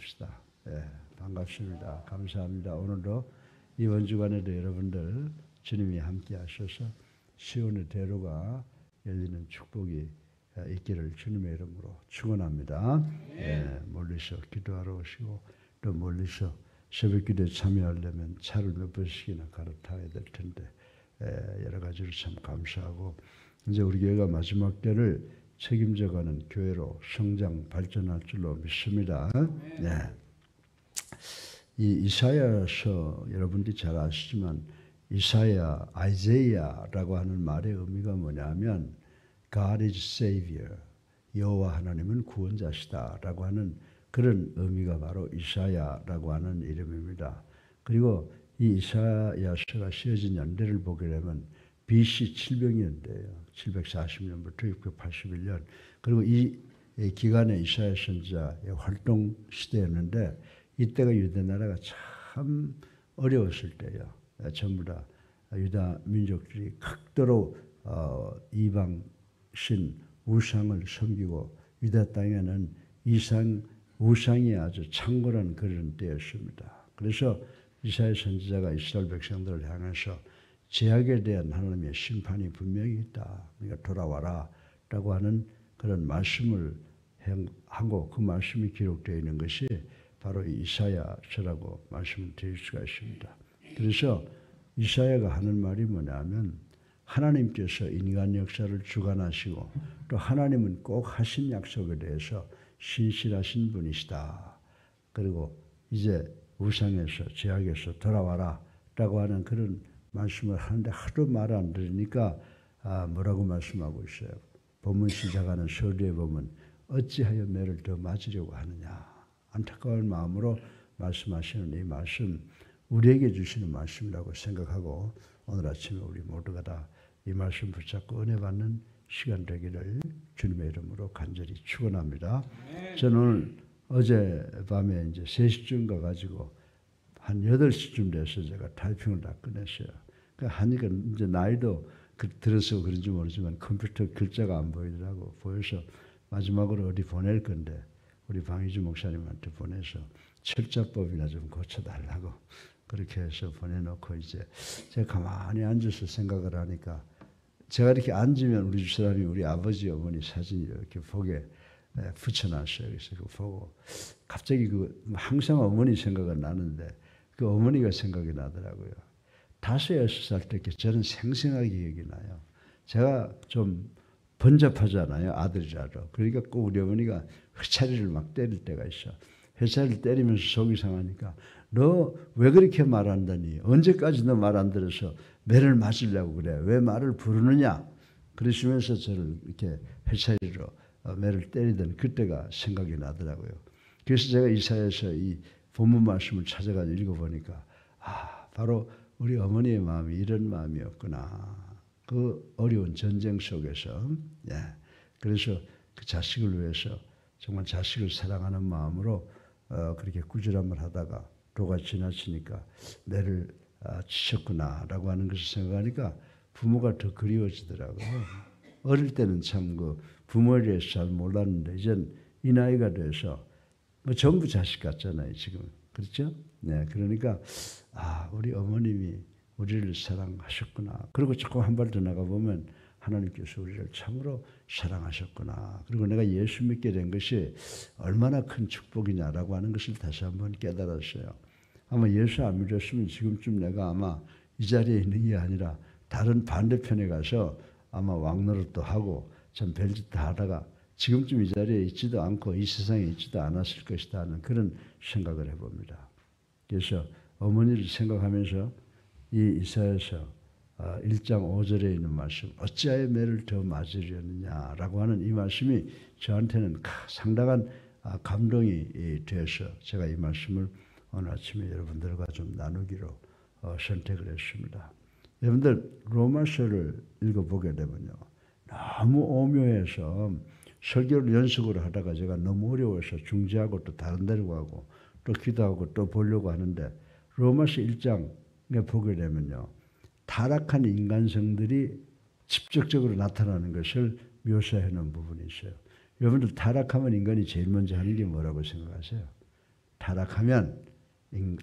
기도합시다. 예, 반갑습니다. 감사합니다. 오늘도 이번 주간에도 여러분들 주님이 함께 하셔서 시온의 대로가 열리는 축복이 있기를 주님의 이름으로 축원합니다. 예, 멀리서 기도하러 오시고 또 멀리서 새벽기도에 참여하려면 차를 몇 번씩이나 갈아타야 될 텐데 여러 가지로 참 감사하고 이제 우리 교회가 마지막 때를 책임져가는 교회로 성장 발전할 줄로 믿습니다. 네. 이 이사야서 여러분들이 잘 아시지만 이사야, 아이제이야라고 하는 말의 의미가 뭐냐면 God is Savior, 여호와 하나님은 구원자시다라고 하는 그런 의미가 바로 이사야라고 하는 이름입니다. 그리고 이 이사야서가 쓰여진 연대를 보게 되면 BC 700년대예요. 740년부터 681년. 그리고 이 기간에 이사야 선지자의 활동 시대였는데 이때가 유대 나라가 참 어려웠을 때예요. 전부 다 유다 민족들이 극도로 이방신 우상을 섬기고 유다 땅에는 우상이 아주 창궐한 그런 때였습니다. 그래서 이사야 선지자가 이스라엘 백성들을 향해서 죄악에 대한 하나님의 심판이 분명히 있다. 그러니까 돌아와라 라고 하는 그런 말씀을 하고 그 말씀이 기록되어 있는 것이 바로 이사야서라고 말씀을 드릴 수가 있습니다. 그래서 이사야가 하는 말이 뭐냐면 하나님께서 인간 역사를 주관하시고 또 하나님은 꼭 하신 약속에 대해서 신실하신 분이시다. 그리고 이제 우상에서 죄악에서 돌아와라 라고 하는 그런 말씀을 하는데 하도 말 안 들으니까 뭐라고 말씀하고 있어요. 본문 시작하는 서두에 보면 어찌하여 매를 더 맞으려고 하느냐. 안타까운 마음으로 말씀하시는 이 말씀 우리에게 주시는 말씀이라고 생각하고 오늘 아침에 우리 모두가 다 이 말씀 붙잡고 은혜 받는 시간 되기를 주님의 이름으로 간절히 축원합니다. 저는 오늘 어젯밤에 이제 3시쯤 가가지고 한 8시쯤 돼서 제가 타이핑을 다 끝냈어요. 그러니까 하니까 이제 나이도 들어서 그런지 모르지만 컴퓨터 글자가 안 보이더라고. 보여서 마지막으로 어디 보낼 건데 우리 방희주 목사님한테 보내서 철자법이나 좀 고쳐달라고 그렇게 해서 보내놓고 이제 제가 가만히 앉아서 생각을 하니까 제가 이렇게 앉으면 우리 집사람이 우리 아버지 어머니 사진이 이렇게 벽에 붙여놨어요. 그래서 그거 보고 갑자기 항상 어머니 생각은 나는데 그 어머니가 생각이 나더라고요. 5, 6살 때 저는 생생하게 기억이 나요. 제가 좀 번잡하잖아요. 아들이라도. 그러니까 꼭 우리 어머니가 회차리를 막 때릴 때가 있어. 회차리를 때리면서 속이 상하니까 너 왜 그렇게 말한다니. 언제까지 너 말 안 들어서 매를 맞으려고 그래. 왜 말을 부르느냐. 그러시면서 저를 이렇게 회차리로 매를 때리던 그때가 생각이 나더라고요. 그래서 제가 이사야서 이 본문 말씀을 찾아가지고 읽어보니까 바로 우리 어머니의 마음이 이런 마음이었구나. 그 어려운 전쟁 속에서 그래서 그 자식을 위해서 정말 자식을 사랑하는 마음으로 그렇게 꾸지람을 하다가 도가 지나치니까 매를 치셨구나라고 하는 것을 생각하니까 부모가 더 그리워지더라고요. 어릴 때는 참 그 부모에 대해서 잘 몰랐는데 이젠 이 나이가 돼서 뭐 전부 자식 같잖아요, 지금. 그렇죠? 네, 그러니까 우리 어머님이 우리를 사랑하셨구나. 그리고 조금 한 발 더 나가보면 하나님께서 우리를 참으로 사랑하셨구나. 그리고 내가 예수 믿게 된 것이 얼마나 큰 축복이냐라고 하는 것을 다시 한번 깨달았어요. 아마 예수 안 믿었으면 지금쯤 내가 아마 이 자리에 있는 게 아니라 다른 반대편에 가서 아마 왕노릇도 하고 참 별짓 다 하다가 지금쯤 이 자리에 있지도 않고 이 세상에 있지도 않았을 것이다 하는 그런 생각을 해봅니다. 그래서 어머니를 생각하면서 이 이사야서 1장 5절에 있는 말씀 어찌하여 매를 더 맞으려느냐라고 하는 이 말씀이 저한테는 상당한 감동이 되어서 제가 이 말씀을 오늘 아침에 여러분들과 좀 나누기로 선택을 했습니다. 여러분들 로마서를 읽어보게 되면요. 너무 오묘해서 설교를 연속으로 하다가 제가 너무 어려워서 중지하고 또 다른 데로 가고 또 기도하고 또 보려고 하는데 로마서 1장에 보게 되면요. 타락한 인간성들이 직접적으로 나타나는 것을 묘사해 놓은 부분이 있어요. 여러분들 타락하면 인간이 제일 먼저 하는 게 뭐라고 생각하세요?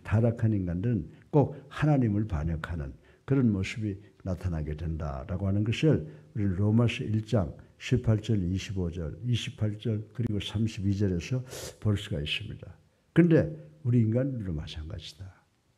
타락한 인간들은 꼭 하나님을 반역하는 그런 모습이 나타나게 된다라고 하는 것을 우리 로마서 1장 18절, 25절, 28절 그리고 32절에서 볼 수가 있습니다. 그런데 우리 인간들도 마찬가지다.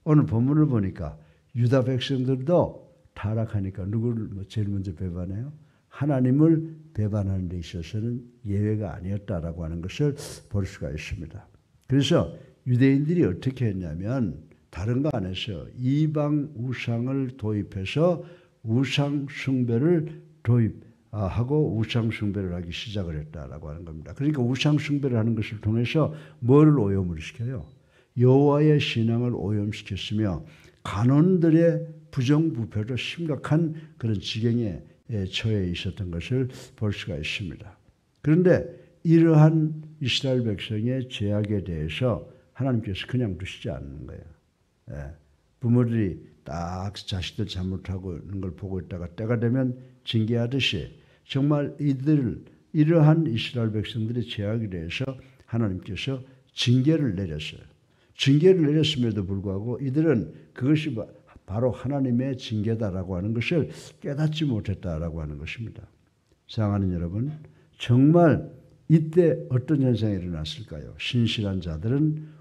오늘 본문을 보니까 유다 백성들도 타락하니까 누구를 제일 먼저 배반해요? 하나님을 배반하는 데 있어서는 예외가 아니었다라고 하는 것을 볼 수가 있습니다. 그래서 유대인들이 어떻게 했냐면 다른 거 안 했어요. 이방 우상을 도입해서 우상 숭배를 도입하고 우상 숭배를 하기 시작을 했다라고 하는 겁니다. 그러니까 우상 숭배를 하는 것을 통해서 뭐를 오염을 시켜요? 여호와의 신앙을 오염시켰으며 간원들의 부정부패로 심각한 그런 지경에 처해 있었던 것을 볼 수가 있습니다. 그런데 이러한 이스라엘 백성의 죄악에 대해서 하나님께서 그냥 두시지 않는 거예요. 부모들이 딱 자식들 잘못하고 있는 걸 보고 있다가 때가 되면 징계하듯이 정말 이러한 이스라엘 백성들의 죄악에 대해서 하나님께서 징계를 내렸어요. 징계를 내렸음에도 불구하고 이들은 그것이 바로 하나님의 징계다라고 하는 것을 깨닫지 못했다라고 하는 것입니다. 사랑하는 여러분, 정말 이때 어떤 현상이 일어났을까요? 신실한 자들은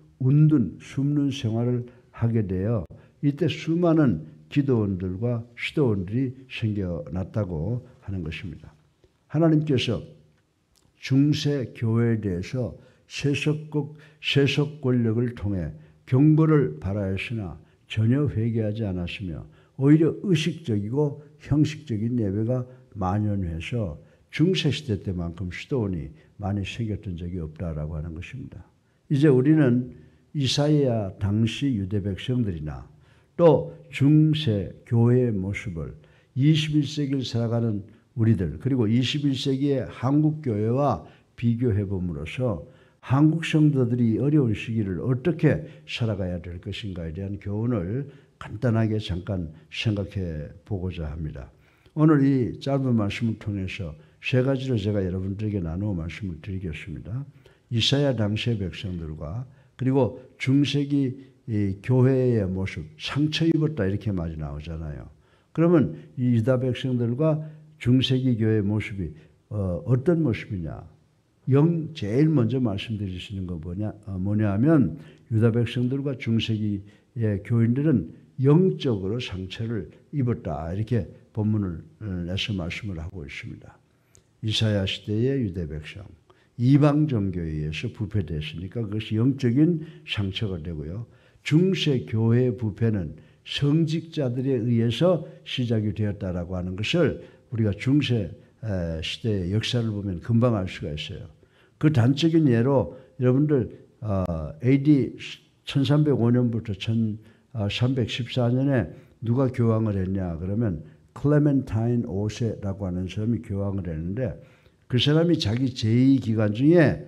숨는 생활을 하게 되어 이때 수많은 기도원들과 시도원들이 생겨났다고 하는 것입니다. 하나님께서 중세 교회에 대해서 세속 권력을 통해 경고를 발하였으나 전혀 회개하지 않았으며 오히려 의식적이고 형식적인 예배가 만연해서 중세시대 때만큼 시도원이 많이 생겼던 적이 없다라고 하는 것입니다. 이제 우리는 이사야 당시 유대 백성들이나 또 중세 교회의 모습을 21세기를 살아가는 우리들 그리고 21세기의 한국교회와 비교해 봄으로써 한국 성도들이 어려운 시기를 어떻게 살아가야 될 것인가에 대한 교훈을 간단하게 잠깐 생각해 보고자 합니다. 오늘 이 짧은 말씀을 통해서 세 가지로 제가 여러분들에게 나누어 말씀을 드리겠습니다. 이사야 당시의 백성들과 그리고 중세기 이 교회의 모습, 상처 입었다 이렇게 많이 나오잖아요. 그러면 이 유다 백성들과 중세기 교회의 모습이 어떤 모습이냐? 제일 먼저 말씀드리시는 거 뭐냐 하면 유다 백성들과 중세기의 교인들은 영적으로 상처를 입었다 이렇게 본문을 내서 말씀을 하고 있습니다. 이사야 시대의 유대 백성 이방 종교에 의해서 부패됐으니까 그것이 영적인 상처가 되고요. 중세 교회의 부패는 성직자들에 의해서 시작이 되었다라고 하는 것을 우리가 중세 시대의 역사를 보면 금방 알 수가 있어요. 그 단적인 예로 여러분들 AD 1305년부터 1314년에 누가 교황을 했냐 그러면 클레멘타인 5세라고 하는 사람이 교황을 했는데 그 사람이 자기 제2기간 중에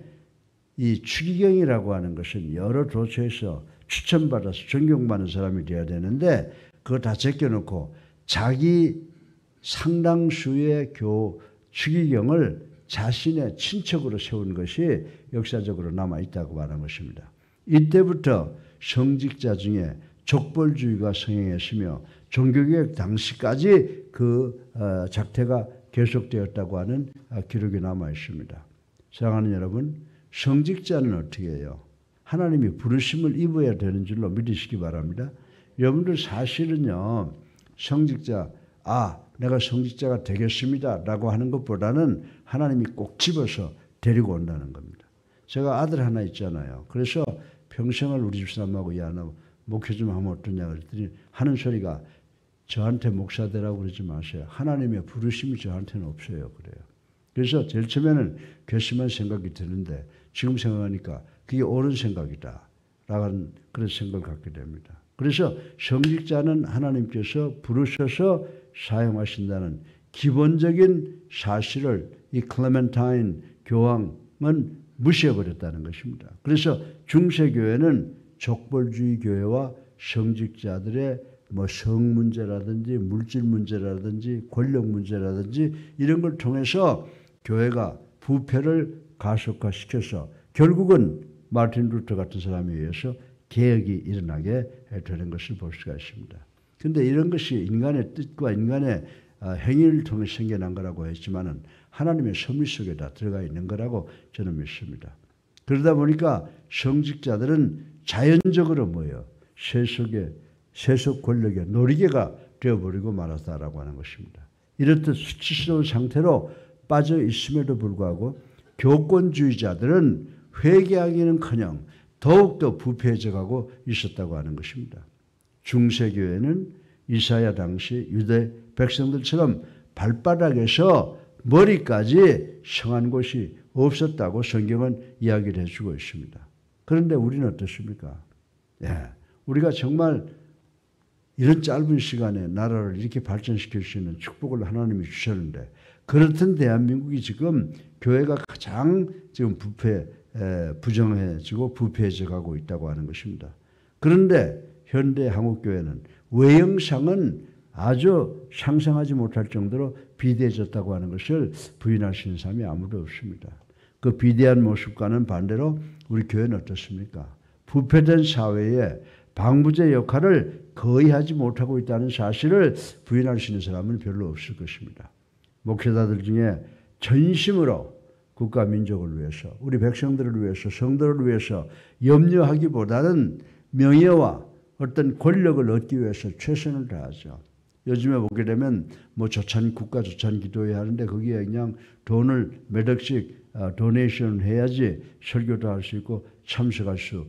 이 추기경이라고 하는 것은 여러 도처에서 추천받아서 존경받는 사람이 되어야 되는데 그거 다 제껴놓고 자기 상당수의 추기경을 자신의 친척으로 세운 것이 역사적으로 남아있다고 말하는 것입니다. 이때부터 성직자 중에 족벌주의가 성행했으며 종교개혁 당시까지 그 작태가 계속되었다고 하는 기록이 남아있습니다. 사랑하는 여러분, 성직자는 어떻게 해요? 하나님이 부르심을 입어야 되는 줄로 믿으시기 바랍니다. 여러분들 사실은요, 성직자, 내가 성직자가 되겠습니다 라고 하는 것보다는 하나님이 꼭 집어서 데리고 온다는 겁니다. 제가 아들 하나 있잖아요. 그래서 평생을 우리 집사람하고 너 목회 좀 하면 어떠냐 그랬더니 하는 소리가 저한테 목사 되라고 그러지 마세요. 하나님의 부르심이 저한테는 없어요. 그래요. 그래서 제일 처음에는 괘씸한 생각이 드는데 지금 생각하니까 그게 옳은 생각이다 라는 그런 생각을 갖게 됩니다. 그래서 성직자는 하나님께서 부르셔서 사용하신다는 기본적인 사실을 이 클레멘타인 교황은 무시해버렸다는 것입니다. 그래서 중세교회는 족벌주의 교회와 성직자들의 성 문제라든지 물질 문제라든지 권력 문제라든지 이런 걸 통해서 교회가 부패를 가속화시켜서 결국은 마틴 루터 같은 사람에 의해서 개혁이 일어나게 되는 것을 볼 수가 있습니다. 그런데 이런 것이 인간의 뜻과 인간의 행위를 통해 생겨난 거라고 했지만은 하나님의 섭리 속에 다 들어가 있는 거라고 저는 믿습니다. 그러다 보니까 성직자들은 자연적으로 세속 권력의 놀이개가 되어버리고 말았다라고 하는 것입니다. 이렇듯 수치스러운 상태로 빠져 있음에도 불구하고 교권주의자들은 회개하기는커녕 더욱더 부패해져가고 있었다고 하는 것입니다. 중세교회는 이사야 당시 유대 백성들처럼 발바닥에서 머리까지 성한 곳이 없었다고 성경은 이야기를 해주고 있습니다. 그런데 우리는 어떻습니까? 우리가 정말 이런 짧은 시간에 나라를 이렇게 발전시킬 수 있는 축복을 하나님이 주셨는데, 그렇던 대한민국이 지금 교회가 가장 지금 부정해지고 부패해져 가고 있다고 하는 것입니다. 그런데 현대 한국교회는 외형상은 아주 상상하지 못할 정도로 비대해졌다고 하는 것을 부인할 수 있는 사람이 아무도 없습니다. 그 비대한 모습과는 반대로 우리 교회는 어떻습니까? 부패된 사회에 방부제 역할을 거의 하지 못하고 있다는 사실을 부인할 수 있는 사람은 별로 없을 것입니다. 목회자들 중에 전심으로 국가 민족을 위해서, 우리 백성들을 위해서, 성도를 위해서 염려하기보다는 명예와 어떤 권력을 얻기 위해서 최선을 다하죠. 요즘에 보게 되면 국가 조찬 기도회 하는데 거기에 그냥 돈을 몇 억씩 도네이션 해야지 설교도 할 수 있고 참석할 수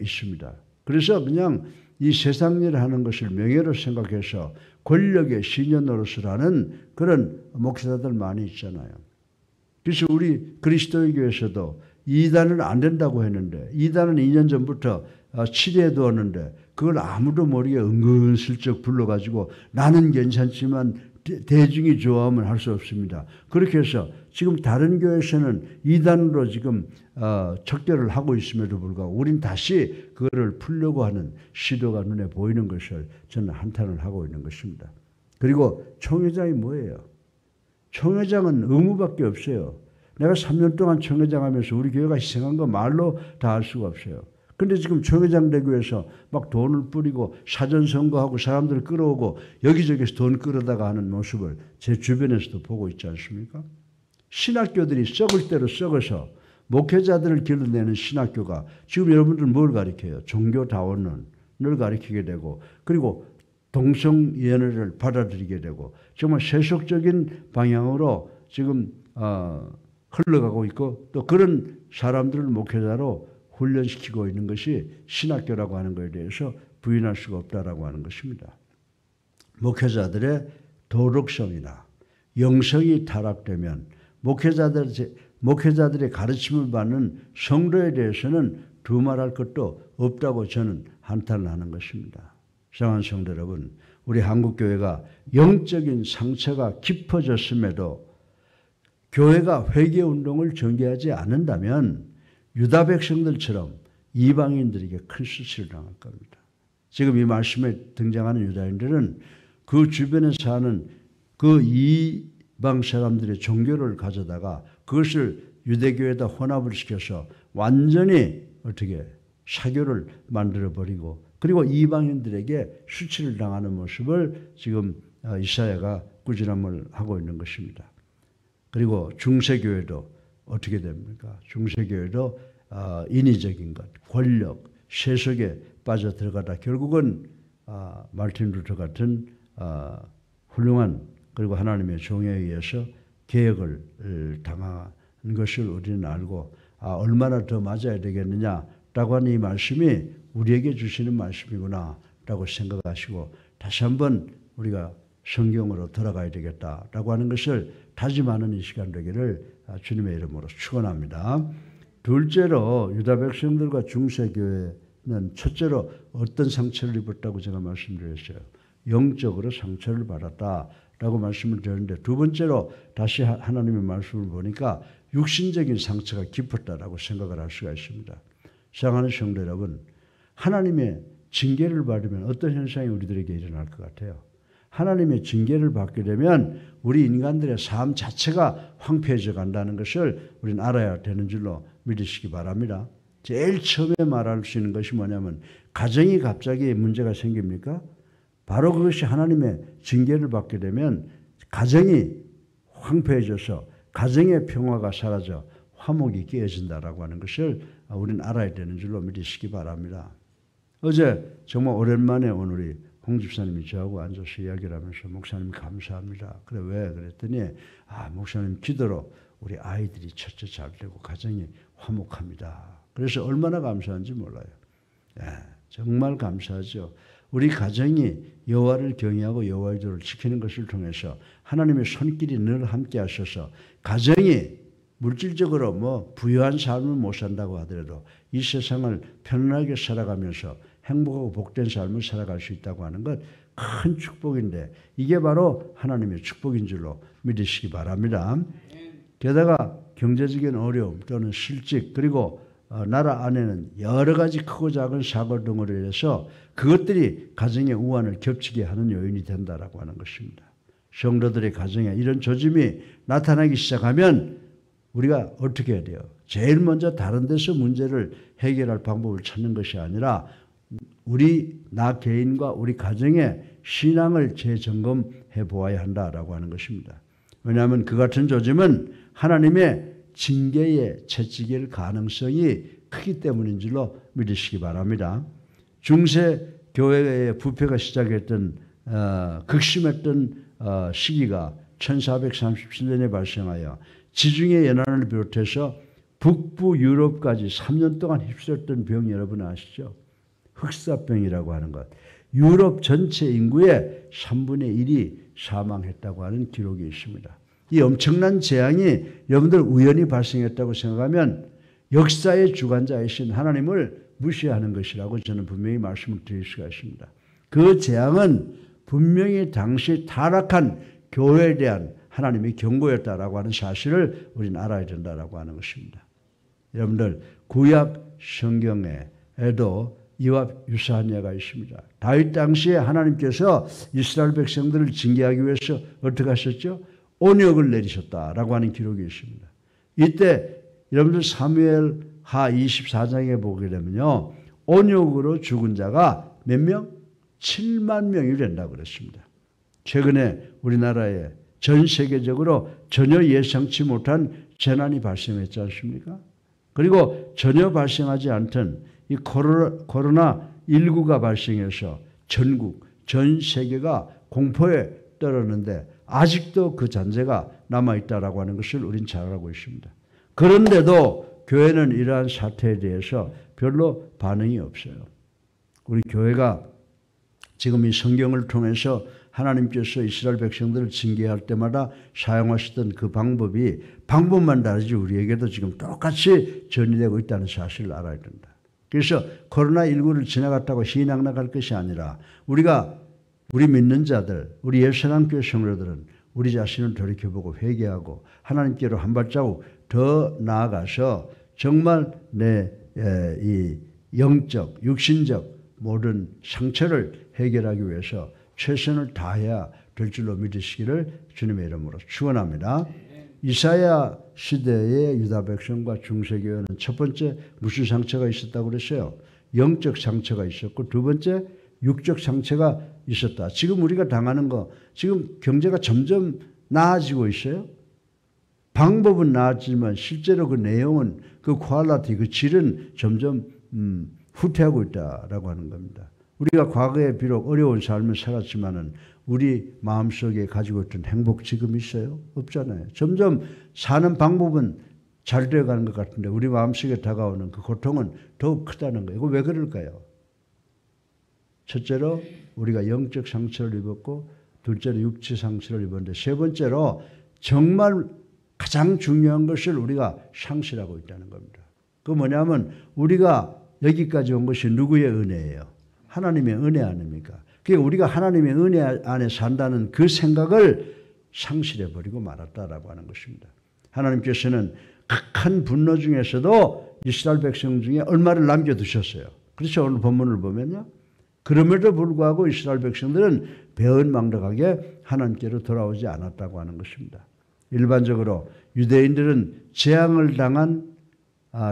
있습니다. 그래서 그냥 이 세상 일을 하는 것을 명예로 생각해서 권력의 신여 노릇을 하는 그런 목사들 많이 있잖아요. 그래서 우리 그리스도의 교회에서도 이단은 안 된다고 했는데, 이단은 2년 전부터 치료해 두었는데 그걸 아무도 모르게 은근슬쩍 불러가지고 나는 괜찮지만 대중이 좋아하면 할 수 없습니다. 그렇게 해서 지금 다른 교회에서는 이단으로 지금 척결을 하고 있음에도 불구하고 우린 다시 그거를 풀려고 하는 시도가 눈에 보이는 것을 저는 한탄을 하고 있는 것입니다. 그리고 총회장이 뭐예요? 총회장은 의무밖에 없어요. 내가 3년 동안 총회장 하면서 우리 교회가 희생한 거 말로 다 알 수가 없어요. 근데 지금 총회장 되기 위해서 막 돈을 뿌리고 사전 선거하고 사람들을 끌어오고 여기저기서 돈 끌어다가 하는 모습을 제 주변에서도 보고 있지 않습니까? 신학교들이 썩을 대로 썩어서 목회자들을 길러내는 신학교가 지금 여러분들 뭘 가르쳐요? 종교다원론을 가르치게 되고, 그리고 동성연애를 받아들이게 되고, 정말 세속적인 방향으로 지금 흘러가고 있고, 또 그런 사람들을 목회자로 훈련시키고 있는 것이 신학교라고 하는 것에 대해서 부인할 수가 없다라고 하는 것입니다. 목회자들의 도덕성이나 영성이 타락되면 목회자들의 가르침을 받는 성도에 대해서는 두말할 것도 없다고 저는 한탄을 하는 것입니다. 사랑하는 성도 여러분, 우리 한국교회가 영적인 상처가 깊어졌음에도 교회가 회개운동을 전개하지 않는다면 유다 백성들처럼 이방인들에게 큰 수치를 당할 겁니다. 지금 이 말씀에 등장하는 유다인들은 그 주변에 사는 그 이방 사람들의 종교를 가져다가 그것을 유대교에다 혼합을 시켜서 완전히 사교를 만들어버리고, 그리고 이방인들에게 수치를 당하는 모습을 지금 이사야가 꾸지람을 하고 있는 것입니다. 그리고 중세교회도 어떻게 됩니까? 중세교회도 인위적인 것, 권력, 세속에 빠져들어가다 결국은 마틴 루터 같은 훌륭한 그리고 하나님의 종에 의해서 개혁을 당한 것을 우리는 알고 얼마나 더 맞아야 되겠느냐라고 하는 이 말씀이 우리에게 주시는 말씀이구나라고 생각하시고 다시 한번 우리가 성경으로 돌아가야 되겠다라고 하는 것을 다짐하는 이 시간 되기를 주님의 이름으로 축원합니다. 둘째로 유다 백성들과 중세교회는 첫째로 어떤 상처를 입었다고 제가 말씀드렸어요. 영적으로 상처를 받았다라고 말씀을 드렸는데, 두 번째로 다시 하나님의 말씀을 보니까 육신적인 상처가 깊었다라고 생각을 할 수가 있습니다. 사랑하는 성도 여러분, 하나님의 징계를 받으면 어떤 현상이 우리들에게 일어날 것 같아요? 하나님의 징계를 받게 되면 우리 인간들의 삶 자체가 황폐해져 간다는 것을 우리는 알아야 되는 줄로 믿으시기 바랍니다. 제일 처음에 말할 수 있는 것이 뭐냐면 가정이 갑자기 문제가 생깁니까? 바로 그것이 하나님의 징계를 받게 되면 가정이 황폐해져서 가정의 평화가 사라져 화목이 깨어진다라고 하는 것을 우리는 알아야 되는 줄로 믿으시기 바랍니다. 어제 정말 오랜만에 오늘 홍 집사님이 저하고 앉아서 이야기를 하면서 목사님 감사합니다. 그래 왜? 그랬더니 목사님 기도로 우리 아이들이 첫째 잘 되고 가정이 화목합니다. 그래서 얼마나 감사한지 몰라요. 정말 감사하죠. 우리 가정이 여호와를 경외하고 여호와의 도를 지키는 것을 통해서 하나님의 손길이 늘 함께 하셔서 가정이 물질적으로 부유한 삶을 못 산다고 하더라도 이 세상을 편안하게 살아가면서 행복하고 복된 삶을 살아갈 수 있다고 하는 것 큰 축복인데 이게 바로 하나님의 축복인 줄로 믿으시기 바랍니다. 게다가 경제적인 어려움 또는 실직 그리고 나라 안에는 여러 가지 크고 작은 사고 등으로 인해서 그것들이 가정의 우환을 겹치게 하는 요인이 된다라고 하는 것입니다. 성도들의 가정에 이런 조짐이 나타나기 시작하면 우리가 어떻게 해야 돼요? 제일 먼저 다른 데서 문제를 해결할 방법을 찾는 것이 아니라 나 개인과 우리 가정의 신앙을 재점검해 보아야 한다라고 하는 것입니다. 왜냐하면 그 같은 조짐은 하나님의 징계에 채찍일 가능성이 크기 때문인 줄로 믿으시기 바랍니다. 중세 교회의 부패가 시작했던 극심했던 시기가 1437년에 발생하여 지중해 연안을 비롯해서 북부 유럽까지 3년 동안 휩쓸었던 병 여러분 아시죠? 흑사병이라고 하는 것. 유럽 전체 인구의 3분의 1이 사망했다고 하는 기록이 있습니다. 이 엄청난 재앙이 여러분들 우연히 발생했다고 생각하면 역사의 주관자이신 하나님을 무시하는 것이라고 저는 분명히 말씀을 드릴 수가 있습니다. 그 재앙은 분명히 당시 타락한 교회에 대한 하나님의 경고였다라고 하는 사실을 우리는 알아야 된다라고 하는 것입니다. 여러분들 구약 성경에도 이와 유사한 예가 있습니다. 다윗 당시에 하나님께서 이스라엘 백성들을 징계하기 위해서 어떻게 하셨죠? 온역을 내리셨다라고 하는 기록이 있습니다. 이때 여러분들 사무엘하 24장에 보게 되면요. 온역으로 죽은 자가 몇 명? 7만 명이 된다고 그랬습니다. 최근에 우리나라에 전 세계적으로 전혀 예상치 못한 재난이 발생했지 않습니까? 그리고 전혀 발생하지 않던 이 코로나19가 발생해서 전국, 전 세계가 공포에 떨었는데 아직도 그 잔재가 남아있다라고 하는 것을 우린 잘 알고 있습니다. 그런데도 교회는 이러한 사태에 대해서 별로 반응이 없어요. 우리 교회가 지금 이 성경을 통해서 하나님께서 이스라엘 백성들을 징계할 때마다 사용하시던 그 방법만 다르지 우리에게도 지금 똑같이 전이되고 있다는 사실을 알아야 된다. 그래서 코로나19를 지나갔다고 희낙낙할 것이 아니라 우리 믿는 자들, 우리 예수님교회 성도들은 우리 자신을 돌이켜보고 회개하고 하나님께로 한 발자국 더 나아가서 정말 이 영적, 육신적 모든 상처를 해결하기 위해서 최선을 다해야 될 줄로 믿으시기를 주님의 이름으로 축원합니다. 이사야 시대의 유다 백성과 중세교회는 첫 번째 무슨 상처가 있었다고 그랬어요? 영적 상처가 있었고 두 번째 육적 상처가 있었다. 지금 우리가 당하는 거 지금 경제가 점점 나아지고 있어요. 방법은 나아지만 실제로 그 내용은 그 퀄리티, 그 질은 점점 후퇴하고 있다라고 하는 겁니다. 우리가 과거에 비록 어려운 삶을 살았지만은 우리 마음속에 가지고 있던 행복 지금 있어요? 없잖아요. 점점 사는 방법은 잘 되어가는 것 같은데 우리 마음속에 다가오는 그 고통은 더욱 크다는 거예요. 이거 왜 그럴까요? 첫째로 우리가 영적 상처를 입었고 둘째로 육체 상처를 입었는데 세 번째로 정말 가장 중요한 것을 우리가 상실하고 있다는 겁니다. 그 뭐냐면 우리가 여기까지 온 것이 누구의 은혜예요? 하나님의 은혜 아닙니까? 그러니까 우리가 하나님의 은혜 안에 산다는 그 생각을 상실해버리고 말았다라고 하는 것입니다. 하나님께서는 극한 분노 중에서도 이스라엘 백성 중에 얼마를 남겨두셨어요. 그렇죠? 오늘 본문을 보면요. 그럼에도 불구하고 이스라엘 백성들은 배은망덕하게 하나님께로 돌아오지 않았다고 하는 것입니다. 일반적으로 유대인들은 재앙을 당한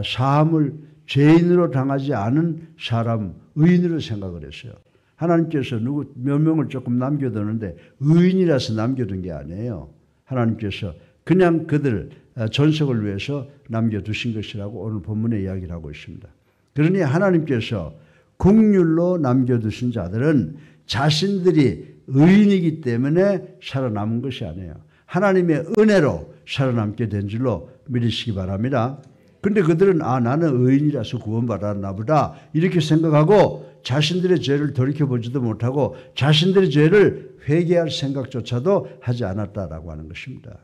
사함을 죄인으로 당하지 않은 사람, 의인으로 생각을 했어요. 하나님께서 몇 명을 조금 남겨두는데 의인이라서 남겨둔 게 아니에요. 하나님께서 그냥 그들 전속을 위해서 남겨두신 것이라고 오늘 본문에 이야기를 하고 있습니다. 그러니 하나님께서 국률로 남겨두신 자들은 자신들이 의인이기 때문에 살아남은 것이 아니에요. 하나님의 은혜로 살아남게 된 줄로 믿으시기 바랍니다. 근데 그들은 나는 의인이라서 구원받았나 보다 이렇게 생각하고 자신들의 죄를 돌이켜보지도 못하고 자신들의 죄를 회개할 생각조차도 하지 않았다라고 하는 것입니다.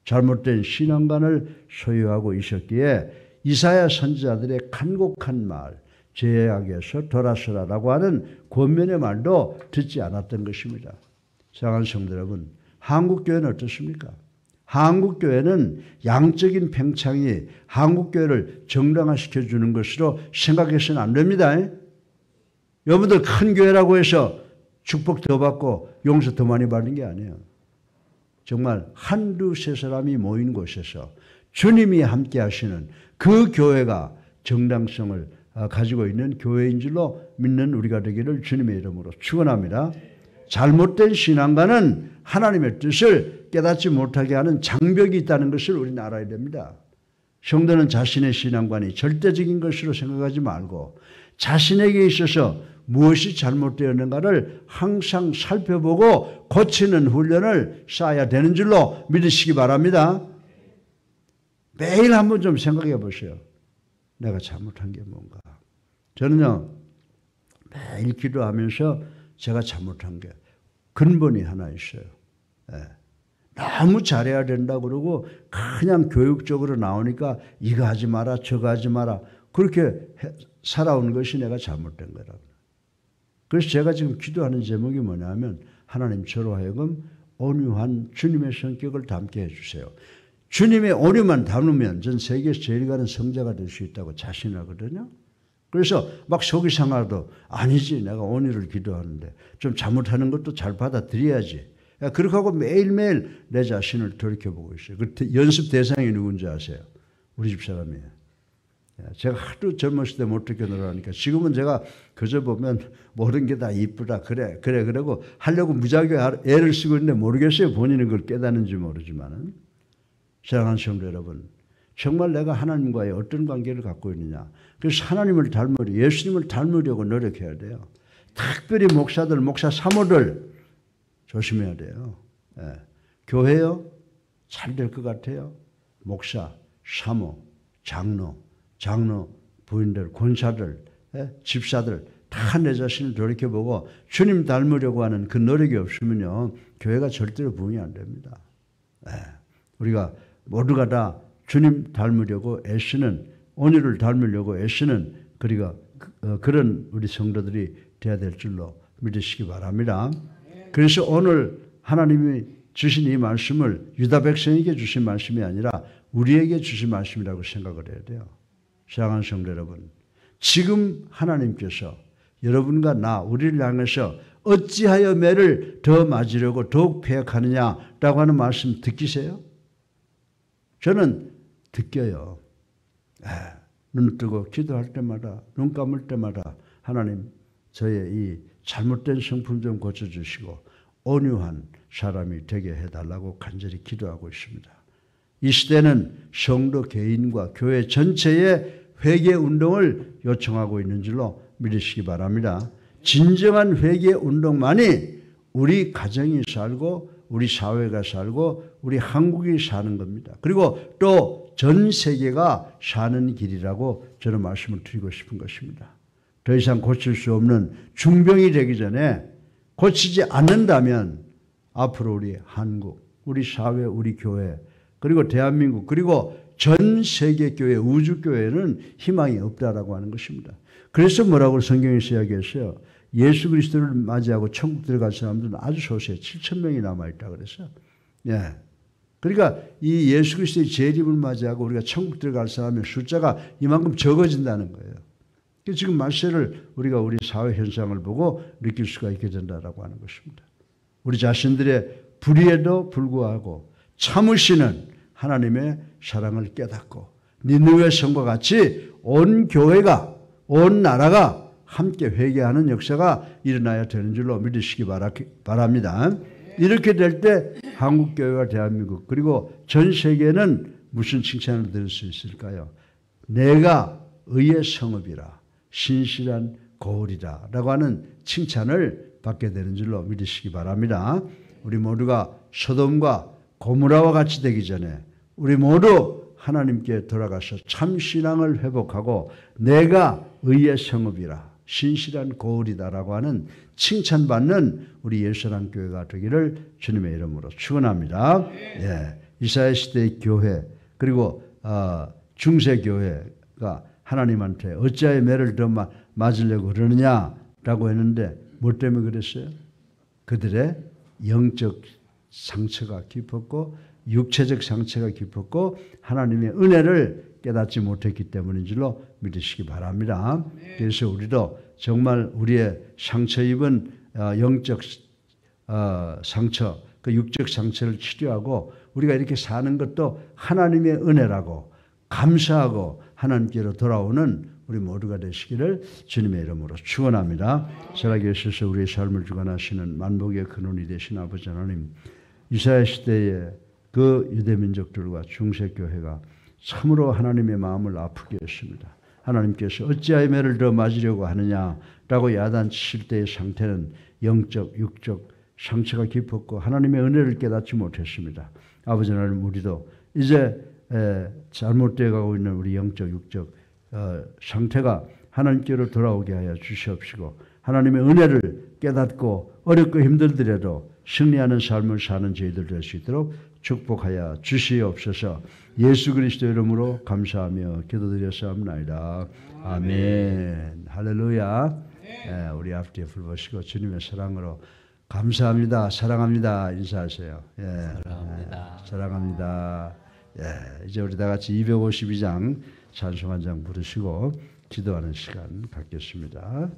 잘못된 신앙관을 소유하고 있었기에 이사야 선지자들의 간곡한 말, 죄악에서 돌아서라라고 하는 권면의 말도 듣지 않았던 것입니다. 사랑하는 성도 여러분, 한국교회는 어떻습니까? 한국교회는 양적인 팽창이 한국교회를 정당화시켜 주는 것으로 생각해서는 안 됩니다. 여러분들 큰 교회라고 해서 축복 더 받고 용서 더 많이 받는 게 아니에요. 정말 한두 세 사람이 모인 곳에서 주님이 함께 하시는 그 교회가 정당성을 가지고 있는 교회인 줄로 믿는 우리가 되기를 주님의 이름으로 축원합니다. 잘못된 신앙과는 하나님의 뜻을 깨닫지 못하게 하는 장벽이 있다는 것을 우리는 알아야 됩니다. 성도는 자신의 신앙관이 절대적인 것으로 생각하지 말고 자신에게 있어서 무엇이 잘못되었는가를 항상 살펴보고 고치는 훈련을 쌓아야 되는 줄로 믿으시기 바랍니다. 매일 한번 좀 생각해 보세요. 내가 잘못한 게 뭔가. 저는요, 매일 기도하면서 제가 잘못한 게 근본이 하나 있어요. 너무 잘해야 된다고 그러고 그냥 교육적으로 나오니까 이거 하지 마라 저거 하지 마라 그렇게 살아온 것이 내가 잘못된 거라고. 그래서 제가 지금 기도하는 제목이 뭐냐면 하나님 저로 하여금 온유한 주님의 성격을 담게 해주세요. 주님의 온유만 담으면 전 세계에서 제일 가는 성자가 될 수 있다고 자신하거든요. 그래서 막 속이 상하도 아니지 내가 온유를 기도하는데 좀 잘못하는 것도 잘 받아들여야지. 그렇게 하고 매일매일 내 자신을 돌이켜보고 있어요. 그 연습 대상이 누군지 아세요? 우리 집사람이에요. 제가 하도 젊었을 때 못 느껴놓으라니까 지금은 제가 그저 보면 모든 게 다 이쁘다 그래 그러고 하려고 무지하게 애를 쓰고 있는데 모르겠어요. 본인은 그걸 깨닫는지 모르지만은. 사랑하는 성도 여러분, 정말 내가 하나님과의 어떤 관계를 갖고 있느냐. 그래서 하나님을 닮으려 예수님을 닮으려고 노력해야 돼요. 특별히 목사들 목사 사모들 조심해야 돼요. 교회요 잘 될 것 같아요. 목사 사모 장로, 부인들, 권사들, 집사들 다 내 자신을 돌이켜보고 주님 닮으려고 하는 그 노력이 없으면요. 교회가 절대로 부흥이 안 됩니다. 우리가 모두가 다 주님 닮으려고 애쓰는 온유를 닮으려고 애쓰는 그런 우리 성도들이 되어야 될 줄로 믿으시기 바랍니다. 그래서 오늘 하나님이 주신 이 말씀을 유다 백성에게 주신 말씀이 아니라 우리에게 주신 말씀이라고 생각을 해야 돼요. 사랑하는 성도 여러분, 지금 하나님께서 여러분과 나 우리를 향해서 어찌하여 매를 더 맞으려고 더욱 패역하느냐라고 하는 말씀 듣기세요? 저는 듣겨요. 눈 뜨고 기도할 때마다 눈 감을 때마다 하나님 저의 이 잘못된 성품 좀 고쳐주시고 온유한 사람이 되게 해달라고 간절히 기도하고 있습니다. 이 시대는 성도 개인과 교회 전체의 회개 운동을 요청하고 있는 줄로 믿으시기 바랍니다. 진정한 회개 운동만이 우리 가정이 살고 우리 사회가 살고 우리 한국이 사는 겁니다. 그리고 또 전 세계가 사는 길이라고 저는 말씀을 드리고 싶은 것입니다. 더 이상 고칠 수 없는 중병이 되기 전에 고치지 않는다면 앞으로 우리 한국, 우리 사회, 우리 교회 그리고 대한민국 그리고 전 세계 교회, 우주 교회는 희망이 없다라고 하는 것입니다. 그래서 뭐라고 성경에서 이야기했어요? 예수 그리스도를 맞이하고 천국 들어갈 사람들은 아주 소수예요. 7,000명이 남아있다 그랬어요. 그러니까 이 예수 그리스도의 재림을 맞이하고 우리가 천국 들어갈 사람의 숫자가 이만큼 적어진다는 거예요. 지금 말세를 우리가 우리 사회 현상을 보고 느낄 수가 있게 된다라고 하는 것입니다. 우리 자신들의 불의에도 불구하고 참으시는 하나님의 사랑을 깨닫고 니느웨 성과 같이 온 교회가, 온 나라가 함께 회개하는 역사가 일어나야 되는 줄로 믿으시기 바랍니다. 이렇게 될 때 한국교회와 대한민국 그리고 전 세계는 무슨 칭찬을 들을 수 있을까요? 내가 의의 성읍이라 신실한 거울이다 라고 하는 칭찬을 받게 되는 줄로 믿으시기 바랍니다. 우리 모두가 소돔과 고모라와 같이 되기 전에 우리 모두 하나님께 돌아가서 참신앙을 회복하고 내가 의의 성읍이라 신실한 거울이다 라고 하는 칭찬받는 우리 예수사랑교회가 되기를 주님의 이름으로 축원합니다. 예, 이사야 시대의 교회 그리고 중세교회가 하나님한테 어찌하여 매를 더 맞으려고 그러느냐라고 했는데 뭐 때문에 그랬어요? 그들의 영적 상처가 깊었고 육체적 상처가 깊었고 하나님의 은혜를 깨닫지 못했기 때문인 줄로 믿으시기 바랍니다. 그래서 우리도 정말 우리의 상처 입은 영적 상처, 그 육적 상처를 치료하고 우리가 이렇게 사는 것도 하나님의 은혜라고 감사하고 하나님께로 돌아오는 우리 모두가 되시기를 주님의 이름으로 축원합니다. 살아계셔서 우리의 삶을 주관하시는 만복의 근원이 되신 아버지 하나님, 이사야 시대에 그 유대민족들과 중세교회가 참으로 하나님의 마음을 아프게 했습니다. 하나님께서 어찌하여 매를 더 맞으려고 하느냐라고 야단치실 때의 상태는 영적, 육적 상처가 깊었고 하나님의 은혜를 깨닫지 못했습니다. 아버지 하나님, 우리도 이제 잘못되어 가고 있는 우리 영적, 육적 상태가 하나님께로 돌아오게 하여 주시옵시고 하나님의 은혜를 깨닫고 어렵고 힘들더라도 승리하는 삶을 사는 저희들 될 수 있도록 축복하여 주시옵소서. 예수 그리스도 이름으로 감사하며 기도드렸사옵나이다. 아멘. 할렐루야. 우리 앞뒤에 불보시고 주님의 사랑으로 감사합니다. 사랑합니다. 인사하세요. 사랑합니다. 사랑합니다. 이제 우리 다 같이 252장 찬송 한 장 부르시고 기도하는 시간 갖겠습니다.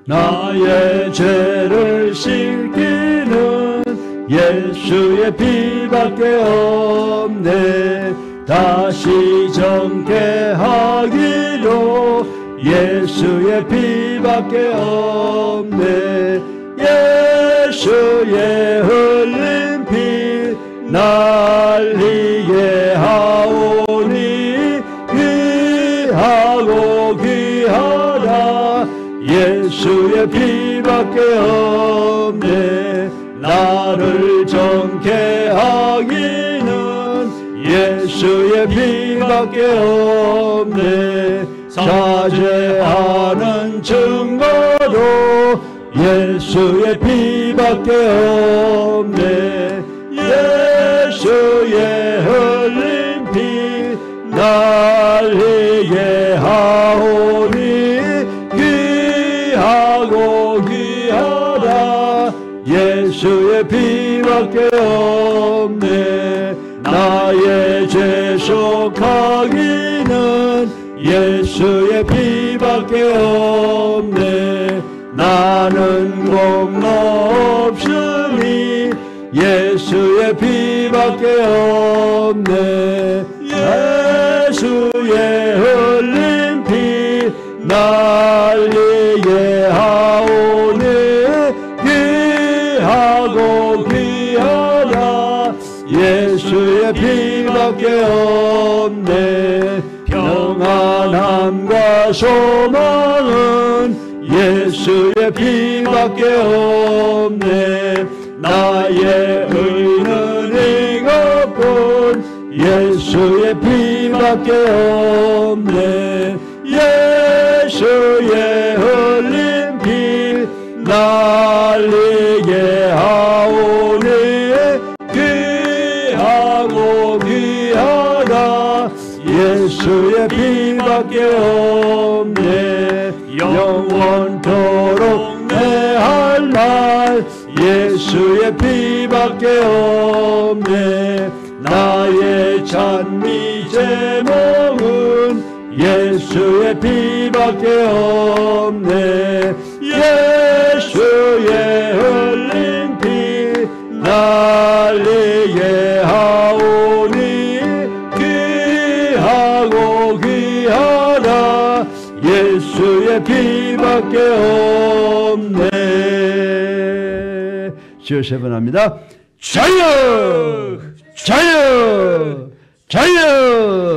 나의 죄를 씻기는 예수의 피밖에 없네. 다시 정케 하기로 예수의 피밖에 없네. 예수의 흘린 피 날리게 하오니 귀하고 귀하다. 예수의 피밖에 없네. 나를 정케 하기는 예수의 피밖에 없네. 자제하는 증거로 예수의 피밖에 없네. 예수의 흘린 피 날리게 하오니 귀하고 귀하다. 예수의 피밖에 없네. 나의 죄 속하기는 예수의 피밖에 없네. 나는 공로 없으니 예수의 피밖에 없네. 예수의 흘린 피 날리게 하오니 귀하고 귀하다. 예수의 피밖에 없네. 평안함과 소망은 예수의 피밖에 없네. 나의 의는 이것뿐 예수의 피밖에 없네. 예수의 흘린 피 날리게 하오니 귀하고 귀하다. 예수의 피밖에 없네. 영원토록 내 할 말 예수의 피밖에 없네. 나의 찬미 제목은 예수의 피밖에 없네. 예수의 흘린 피 날리게 하오니 귀하고 귀하다. 예수의 피밖에 없네. 주여 세 번 합니다. 자유! 자유! 자유!